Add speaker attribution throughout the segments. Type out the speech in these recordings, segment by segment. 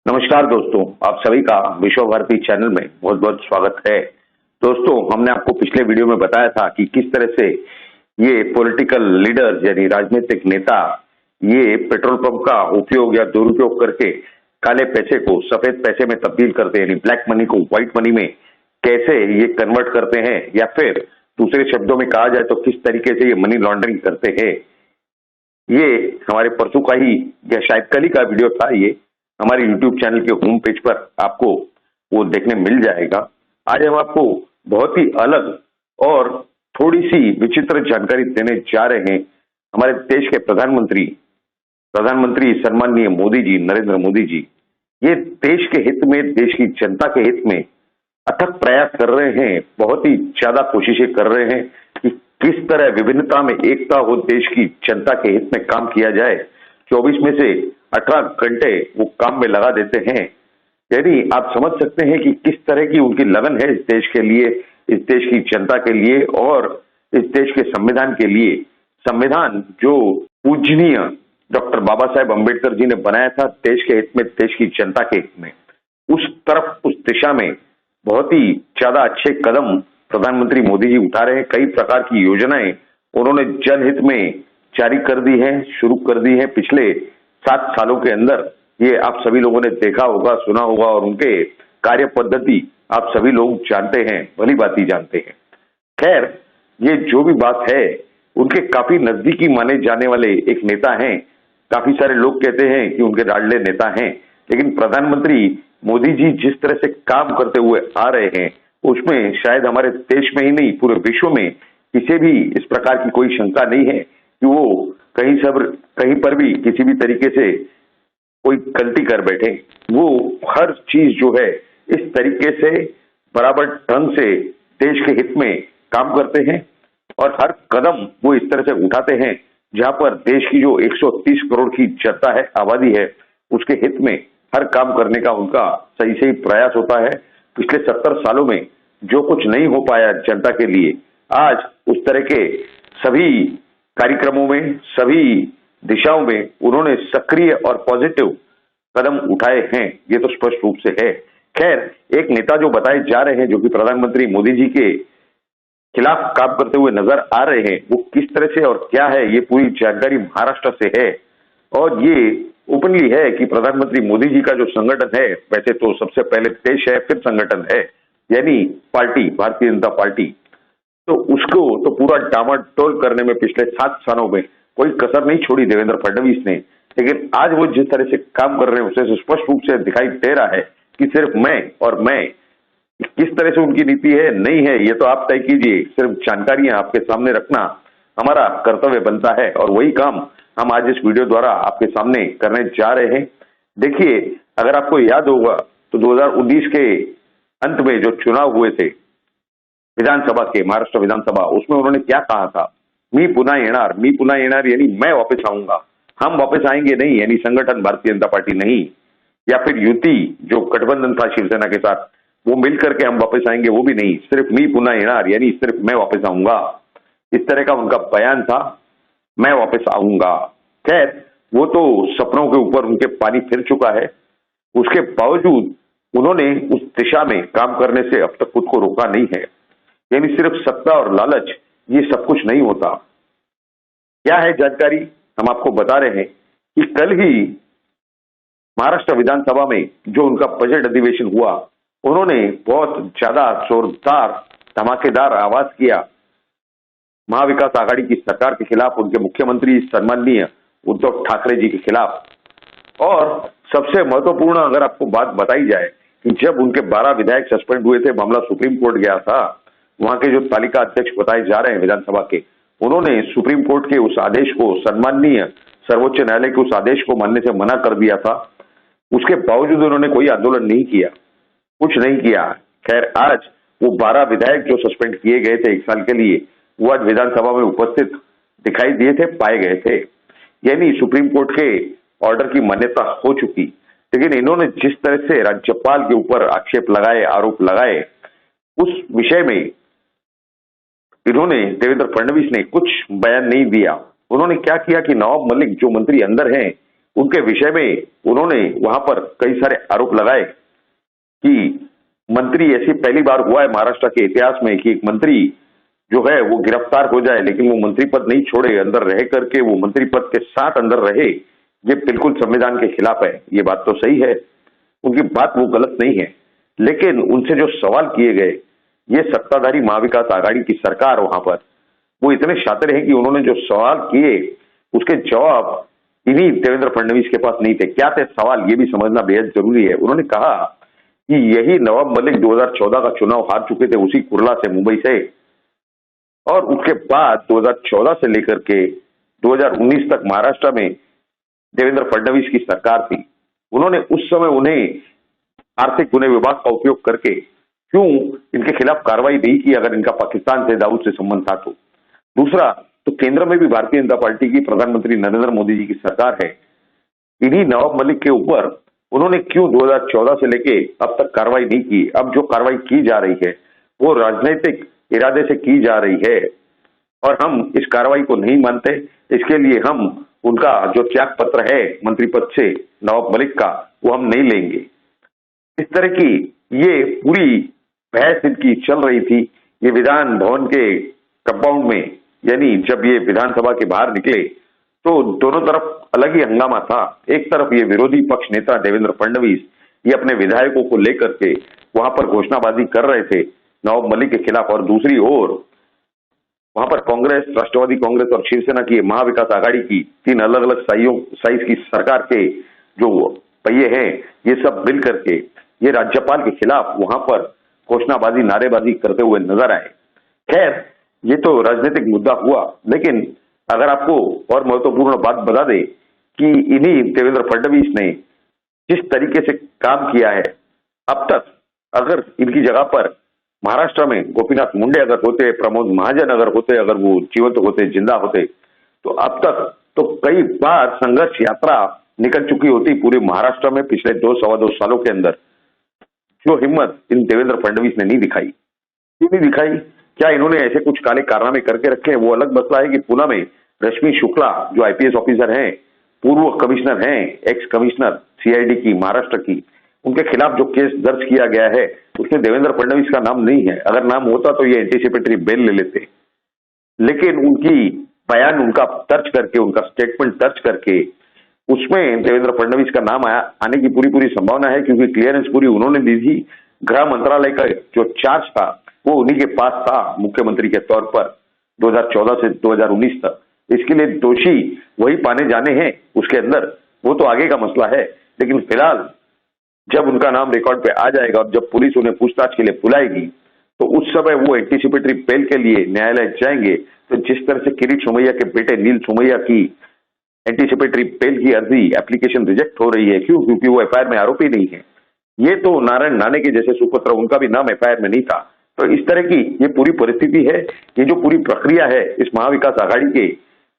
Speaker 1: नमस्कार दोस्तों, आप सभी का विश्व भारती चैनल में बहुत बहुत स्वागत है। दोस्तों, हमने आपको पिछले वीडियो में बताया था कि किस तरह से ये पॉलिटिकल लीडर्स यानी राजनीतिक नेता ये पेट्रोल पंप का उपयोग या दुरुपयोग करके काले पैसे को सफेद पैसे में तब्दील करते हैं, यानी ब्लैक मनी को व्हाइट मनी में कैसे ये कन्वर्ट करते हैं, या फिर दूसरे शब्दों में कहा जाए तो किस तरीके से ये मनी लॉन्ड्रिंग करते हैं। ये हमारे परसों का ही या शायद कल ही का वीडियो था। ये हमारे YouTube चैनल के होम पेज पर आपको वो देखने मिल जाएगा। आज हम आपको बहुत ही अलग और थोड़ी सी विचित्र जानकारी देने जा रहे हैं। हमारे देश के प्रधानमंत्री सम्माननीय मोदी जी, नरेंद्र मोदी जी, ये देश के हित में, देश की जनता के हित में अथक प्रयास कर रहे हैं। बहुत ही ज्यादा कोशिशें कर रहे हैं कि किस तरह विभिन्नता में एकता हो, देश की जनता के हित में काम किया जाए। 24 में से 18 घंटे वो काम में लगा देते हैं। यानी आप समझ सकते हैं कि किस तरह की उनकी लगन है इस देश के लिए, इस देश की जनता के लिए और इस देश के संविधान के लिए। संविधान जो पूजनीय डॉक्टर बाबा साहेब अम्बेडकर जी ने बनाया था देश के हित में, देश की जनता के हित में, उस तरफ, उस दिशा में बहुत ही ज्यादा अच्छे कदम प्रधानमंत्री मोदी जी उठा रहे हैं। कई प्रकार की योजनाएं उन्होंने जनहित में जारी कर दी है, शुरू कर दी है। पिछले 7 सालों के अंदर ये आप सभी लोगों ने देखा होगा, सुना होगा, और उनके कार्य पद्धति आप सभी लोग जानते हैं, भली भांति जानते हैं। खैर, ये जो भी बात है, उनके काफी नजदीकी माने जाने वाले एक नेता हैं। काफी सारे लोग कहते हैं कि उनके लाडले नेता हैं, लेकिन प्रधानमंत्री मोदी जी जिस तरह से काम करते हुए आ रहे हैं, उसमें शायद हमारे देश में ही नहीं, पूरे विश्व में किसी भी इस प्रकार की कोई शंका नहीं है कि वो कहीं पर भी किसी भी तरीके से कोई गलती कर बैठे। वो हर चीज जो है इस तरीके से बराबर ढंग से देश के हित में काम करते हैं और हर कदम वो इस तरह से उठाते हैं जहां पर देश की जो 130 करोड़ की जनता है, आबादी है, उसके हित में हर काम करने का उनका सही सही प्रयास होता है। पिछले 70 सालों में जो कुछ नहीं हो पाया जनता के लिए, आज उस तरह के सभी कार्यक्रमों में, सभी दिशाओं में उन्होंने सक्रिय और पॉजिटिव कदम उठाए हैं। ये तो स्पष्ट रूप से है। खैर, एक नेता जो बताए जा रहे हैं, जो कि प्रधानमंत्री मोदी जी के खिलाफ काम करते हुए नजर आ रहे हैं, वो किस तरह से और क्या है, ये पूरी जानकारी महाराष्ट्र से है। और ये ओपनली है कि प्रधानमंत्री मोदी जी का जो संगठन है, वैसे तो सबसे पहले देश है, फिर संगठन है, यानी पार्टी, भारतीय जनता पार्टी, तो उसको तो पूरा डामाडोल करने में पिछले 7 सालों में कोई कसर नहीं छोड़ी देवेंद्र फडणवीस ने। लेकिन आज वो जिस तरह से काम कर रहे हैं, उससे स्पष्ट रूप से दिखाई दे रहा है कि सिर्फ मैं और मैं, किस तरह से उनकी नीति है, नहीं है, ये तो आप तय कीजिए। सिर्फ जानकारियां आपके सामने रखना हमारा कर्तव्य बनता है, और वही काम हम आज इस वीडियो द्वारा आपके सामने करने जा रहे हैं। देखिए, अगर आपको याद होगा तो 2019 के अंत में जो चुनाव हुए थे विधानसभा के, महाराष्ट्र विधानसभा, उसमें उन्होंने क्या कहा था? मी पुन्हा येणार यानी मैं वापस आऊंगा, हम वापस आएंगे नहीं, यानी संगठन भारतीय जनता पार्टी नहीं, या फिर युति जो गठबंधन था शिवसेना के साथ, वो मिलकर के हम वापस आएंगे, वो भी नहीं, सिर्फ मी पुन्हा येणार यानी सिर्फ मैं वापस आऊंगा। इस तरह का उनका बयान था, मैं वापस आऊंगा। खैर, वो तो सपनों के ऊपर उनके पानी फिर चुका है। उसके बावजूद उन्होंने उस दिशा में काम करने से अब तक खुद को रोका नहीं है। यानी सिर्फ सत्ता और लालच ये सब कुछ नहीं होता। क्या है जानकारी, हम आपको बता रहे हैं कि कल ही महाराष्ट्र विधानसभा में जो उनका बजट अधिवेशन हुआ, उन्होंने बहुत ज्यादा जोरदार धमाकेदार आवाज किया महाविकास आघाड़ी की सरकार के खिलाफ, उनके मुख्यमंत्री सम्माननीय उद्धव ठाकरे जी के खिलाफ। और सबसे महत्वपूर्ण अगर आपको बात बताई जाए कि जब उनके 12 विधायक सस्पेंड हुए थे, मामला सुप्रीम कोर्ट गया था, वहां के जो तालिका अध्यक्ष बताए जा रहे हैं विधानसभा के, उन्होंने सुप्रीम कोर्ट के उस आदेश को, सम्माननीय सर्वोच्च न्यायालय के उस आदेश को मानने से मना कर दिया था। उसके बावजूद उन्होंने कोई आंदोलन नहीं किया, कुछ नहीं किया। खैर, आज वो 12 विधायक जो सस्पेंड किए गए थे 1 साल के लिए, वो आज विधानसभा में उपस्थित दिखाई दिए थे, पाए गए थे। यानी सुप्रीम कोर्ट के ऑर्डर की मान्यता हो चुकी। लेकिन इन्होंने जिस तरह से राज्यपाल के ऊपर आक्षेप लगाए, आरोप लगाए, उस विषय में इन्होंने, देवेंद्र फडणवीस ने कुछ बयान नहीं दिया। उन्होंने क्या किया कि नवाब मलिक जो मंत्री अंदर हैं, उनके विषय में उन्होंने वहां पर कई सारे आरोप लगाए कि मंत्री ऐसी पहली बार हुआ है महाराष्ट्र के इतिहास में कि एक मंत्री जो है वो गिरफ्तार हो जाए लेकिन वो मंत्री पद नहीं छोड़े, अंदर रह करके वो मंत्री पद के साथ अंदर रहे। ये बिल्कुल संविधान के खिलाफ है। ये बात तो सही है, उनकी बात वो गलत नहीं है, लेकिन उनसे जो सवाल किए गए, ये सत्ताधारी महाविकास आघाड़ी की सरकार वहां पर वो इतने शातिर हैं कि उन्होंने जो सवाल किए उसके जवाब इन्हीं देवेंद्र फडणवीस के पास नहीं थे। क्या थे सवाल, ये भी समझना बेहद जरूरी है। उन्होंने कहा कि यही नवाब मलिक 2014 का चुनाव हार चुके थे उसी कुर्ला से, मुंबई से, और उसके बाद 2014 से लेकर के 2019 तक महाराष्ट्र में देवेंद्र फडणवीस की सरकार थी। उन्होंने उस समय उन्हें आर्थिक गुने विभाग का उपयोग करके क्यों इनके खिलाफ कार्रवाई नहीं की अगर इनका पाकिस्तान से दाऊद से संबंध था तो। दूसरा, तो केंद्र में भी भारतीय जनता पार्टी की प्रधानमंत्री नरेंद्र मोदी जी की सरकार है। इन्हीं नवाब मलिक के ऊपर उन्होंने क्यों 2014 से लेके अब तक कार्रवाई नहीं की। अब जो कार्रवाई की जा रही है वो राजनीतिक इरादे से की जा रही है और हम इस कार्रवाई को नहीं मानते। इसके लिए हम उनका जो त्याग पत्र है मंत्री पद से नवाब मलिक का, वो हम नहीं लेंगे। इस तरह की ये पूरी बहस इनकी चल रही थी। ये विधान भवन के कंपाउंड में, यानी जब ये विधानसभा के बाहर निकले तो दोनों तरफ अलग ही हंगामा था। एक तरफ ये विरोधी पक्ष नेता देवेंद्र फडणवीस ये अपने विधायकों को लेकर के वहां पर घोषणाबाजी कर रहे थे नवाब मलिक के खिलाफ, और दूसरी ओर वहां पर कांग्रेस, राष्ट्रवादी कांग्रेस और शिवसेना की महाविकास आघाड़ी की तीन अलग अलग साइज की सरकार के जो पहिए हैं, ये सब मिल करके ये राज्यपाल के खिलाफ वहां पर घोषणाबाजी, नारेबाजी करते हुए नजर आए। खैर, ये तो राजनीतिक मुद्दा हुआ, लेकिन अगर आपको और महत्वपूर्ण बात बता दे कि इन्हीं देवेंद्र फडणवीस ने जिस तरीके से काम किया है अब तक, अगर इनकी जगह पर महाराष्ट्र में गोपीनाथ मुंडे अगर होते, प्रमोद महाजन अगर होते, अगर वो जीवंत होते, जिंदा होते, तो अब तक तो कई बार संघर्ष यात्रा निकल चुकी होती पूरे महाराष्ट्र में पिछले 2-2.25 सालों के अंदर। जो हिम्मत इन देवेंद्र फडणवीस ने नहीं दिखाई, क्यों नहीं दिखाई? क्या इन्होंने ऐसे कुछ काले कारनामे करके रखे हैं? वो अलग मसला है कि पुणे में रश्मि शुक्ला जो आईपीएस ऑफिसर हैं, पूर्व कमिश्नर हैं, एक्स कमिश्नर सीआईडी की महाराष्ट्र की, उनके खिलाफ जो केस दर्ज किया गया है उसमें देवेंद्र फडणवीस का नाम नहीं है। अगर नाम होता तो ये एंटीसिपेटरी बेल ले लेते, लेकिन उनकी बयान उनका दर्ज करके, उनका स्टेटमेंट दर्ज करके उसमें देवेंद्र फडणवीस का नाम आने की पूरी संभावना है, क्योंकि क्लियरेंस पूरी उन्होंने दी थी। गृह मंत्रालय का जो चार्ज था वो उन्हीं के पास था मुख्यमंत्री के तौर पर 2014 से 2019 तक। इसके लिए दोषी वही पाने जाने हैं उसके अंदर, वो तो आगे का मसला है। लेकिन फिलहाल जब उनका नाम रिकॉर्ड पे आ जाएगा और जब पुलिस उन्हें पूछताछ के लिए बुलाएगी तो उस समय वो एंटीसिपेटरी बेल के लिए न्यायालय जाएंगे। तो जिस तरह से किरीट सोमैया के बेटे नील सोमैया की एंटीसिपेटरी बेल की अर्जी एप्लीकेशन रिजेक्ट हो रही है, क्यों? क्योंकि वो एफआईआर में आरोपी नहीं है। ये तो नारायण राणे के जैसे सुपुत्र, उनका भी नाम एफआईआर में नहीं था। तो इस तरह की ये पूरी परिस्थिति है। ये जो पूरी प्रक्रिया है इस महाविकास आघाड़ी के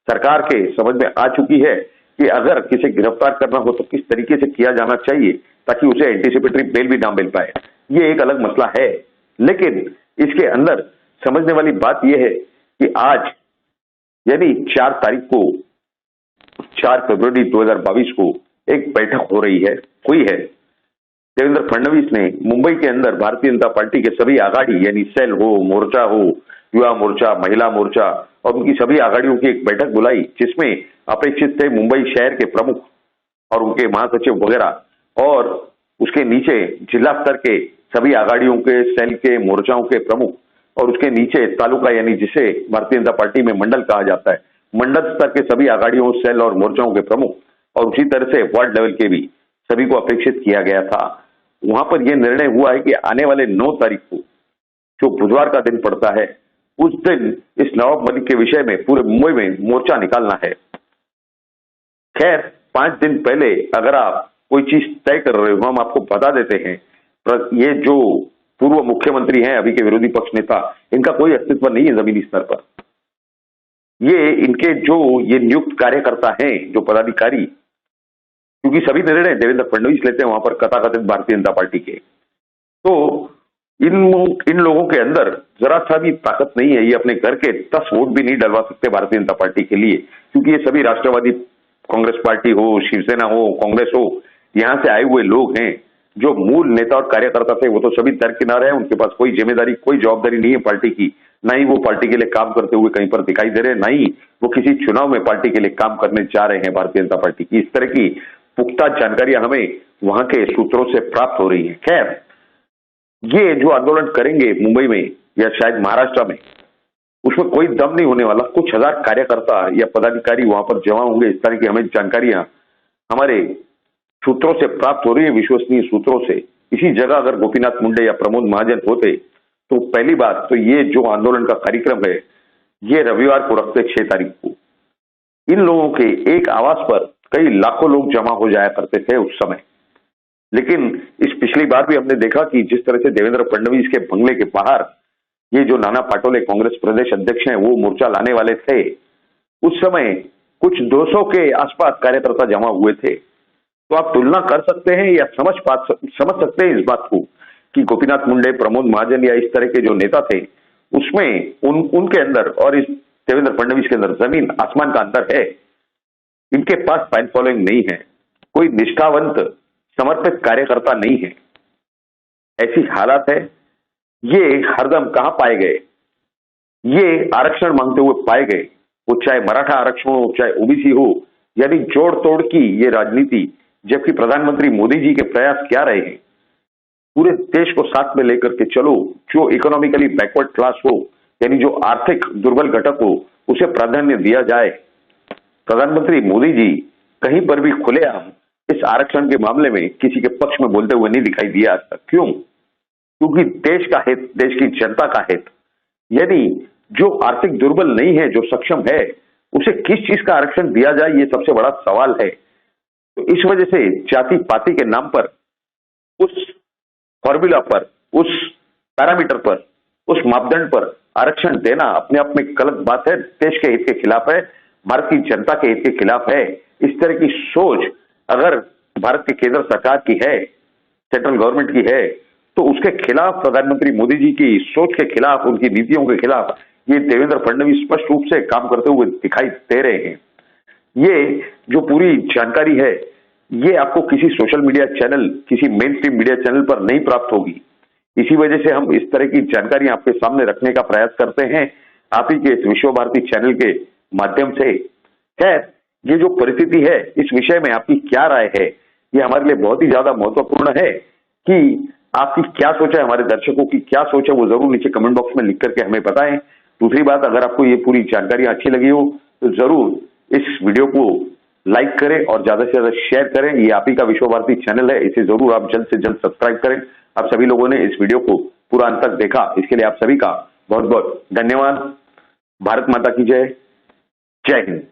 Speaker 1: सरकार के समझ में आ चुकी है कि अगर किसे गिरफ्तार करना हो तो किस तरीके से किया जाना चाहिए ताकि उसे एंटीसिपेटरी बेल भी ना मिल पाए। ये एक अलग मसला है, लेकिन इसके अंदर समझने वाली बात यह है कि आज यानी 4 तारीख को, 4 फरवरी 2022 को एक बैठक हो रही है, हुई है। देवेंद्र फडणवीस ने मुंबई के अंदर भारतीय जनता पार्टी के सभी आघाड़ी यानी सेल हो, मोर्चा हो, युवा मोर्चा, महिला मोर्चा और उनकी सभी आघाड़ियों की एक बैठक बुलाई, जिसमें अपेक्षित थे मुंबई शहर के प्रमुख और उनके महासचिव वगैरह, और उसके नीचे जिला स्तर के सभी आघाड़ियों के, सेल के, मोर्चाओं के प्रमुख, और उसके नीचे तालुका यानी जिसे भारतीय जनता पार्टी में मंडल कहा जाता है, मंडल स्तर के सभी आघाड़ियों, सेल और मोर्चाओं के प्रमुख, और उसी तरह से वार्ड लेवल के भी सभी को अपेक्षित किया गया था। वहां पर यह निर्णय हुआ है कि आने वाले 9 तारीख को, जो बुधवार का दिन पड़ता है, उस दिन इस नवाब मलिक के विषय में पूरे मुंबई में मोर्चा निकालना है। खैर, 5 दिन पहले अगर आप कोई चीज तय कर रहे हो, हम आपको बता देते हैं, ये जो पूर्व मुख्यमंत्री हैं, अभी के विरोधी पक्ष नेता, इनका कोई अस्तित्व नहीं है जमीनी स्तर पर। ये इनके जो ये नियुक्त कार्यकर्ता हैं, जो पदाधिकारी, क्योंकि सभी निर्णय देवेंद्र फडणवीस लेते हैं वहां पर कथाकथित भारतीय जनता पार्टी के, तो इन लोगों के अंदर जरा सा भी ताकत नहीं है। ये अपने घर के 10 वोट भी नहीं डलवा सकते भारतीय जनता पार्टी के लिए, क्योंकि ये सभी राष्ट्रवादी कांग्रेस पार्टी हो, शिवसेना हो, कांग्रेस हो, यहाँ से आए हुए लोग हैं। जो मूल नेता और कार्यकर्ता थे वो तो सभी दरकिनार हैं, उनके पास कोई जिम्मेदारी, कोई जवाबदारी नहीं है पार्टी की। ना ही वो पार्टी के लिए काम करते हुए कहीं पर दिखाई दे रहे हैं, ना ही वो किसी चुनाव में पार्टी के लिए काम करने जा रहे हैं भारतीय जनता पार्टी की। इस तरह की पुख्ता जानकारियां हमें वहां के सूत्रों से प्राप्त हो रही है। खैर, ये जो आंदोलन करेंगे मुंबई में या शायद महाराष्ट्र में, उसमें कोई दम नहीं होने वाला। कुछ हजार कार्यकर्ता या पदाधिकारी वहां पर जमा होंगे, इस तरह की हमें जानकारियां हमारे सूत्रों से प्राप्त हो रही है, विश्वसनीय सूत्रों से। इसी जगह अगर गोपीनाथ मुंडे या प्रमोद महाजन होते तो पहली बात तो ये जो आंदोलन का कार्यक्रम है ये रविवार को रखते 6 तारीख को। इन लोगों के एक आवास पर कई लाखों लोग जमा हो जाया करते थे उस समय। लेकिन इस पिछली बार भी हमने देखा कि जिस तरह से देवेंद्र फडणवीस के बंगले के बाहर ये जो नाना पाटोले कांग्रेस प्रदेश अध्यक्ष हैं वो मोर्चा लाने वाले थे, उस समय कुछ 200 के आसपास कार्यकर्ता जमा हुए थे। तो आप तुलना कर सकते हैं या समझ सकते हैं इस बात को कि गोपीनाथ मुंडे, प्रमोद महाजन या इस तरह के जो नेता थे उसमें उनके अंदर और इस देवेंद्र फडणवीस के अंदर जमीन आसमान का अंतर है। इनके पास फैन फॉलोइंग नहीं है, कोई निष्ठावंत समर्पित कार्यकर्ता नहीं है। ऐसी हालत है। ये हरदम कहां पाए गए? ये आरक्षण मांगते हुए पाए गए, वो चाहे मराठा आरक्षण हो, चाहे ओबीसी हो, यानी जोड़ तोड़ की ये राजनीति। जबकि प्रधानमंत्री मोदी जी के प्रयास क्या रहे हैं? पूरे देश को साथ में लेकर के चलो, जो इकोनॉमिकली बैकवर्ड क्लास हो, यानी जो आर्थिक दुर्बल घटक हो, उसे प्राधान्य दिया जाए। प्रधानमंत्री मोदी जी कहीं पर भी खुलेआम इस आरक्षण के मामले में किसी के पक्ष में बोलते हुए नहीं दिखाई दिया आज तक। क्यों? क्योंकि देश का हित, देश की जनता का हित, यानी जो आर्थिक दुर्बल नहीं है, जो सक्षम है, उसे किस चीज का आरक्षण दिया जाए, ये सबसे बड़ा सवाल है। तो इस वजह से जाति पाति के नाम पर, उस फॉर्मूला पर, उस पैरामीटर पर, उस मापदंड पर आरक्षण देना अपने आप में गलत बात है, देश के हित के खिलाफ है, भारत की जनता के हित के खिलाफ है। इस तरह की सोच अगर भारत की केंद्र सरकार की है, सेंट्रल गवर्नमेंट की है, तो उसके खिलाफ, प्रधानमंत्री मोदी जी की सोच के खिलाफ, उनकी नीतियों के खिलाफ ये देवेंद्र फडणवीस स्पष्ट रूप से काम करते हुए दिखाई दे रहे हैं। ये जो पूरी जानकारी है ये आपको किसी सोशल मीडिया चैनल, किसी मेन स्ट्रीम मीडिया चैनल पर नहीं प्राप्त होगी। इसी वजह से हम इस तरह की जानकारी आपके सामने रखने का प्रयास करते हैं, आप ही के इस विश्व भारती चैनल के माध्यम से। खैर, ये जो परिस्थिति है, इस विषय में आपकी क्या राय है, ये हमारे लिए बहुत ही ज्यादा महत्वपूर्ण है कि आपकी क्या सोच है, हमारे दर्शकों की क्या सोच है, वो जरूर नीचे कमेंट बॉक्स में लिख करके हमें बताएं। दूसरी बात, अगर आपको ये पूरी जानकारी अच्छी लगी हो तो जरूर इस वीडियो को लाइक करें और ज्यादा से ज्यादा शेयर करें। ये आप ही का विश्व भारती चैनल है, इसे जरूर आप जल्द से जल्द सब्सक्राइब करें। आप सभी लोगों ने इस वीडियो को पूरा अंत तक देखा, इसके लिए आप सभी का बहुत बहुत धन्यवाद। भारत माता की जय। जय हिंद।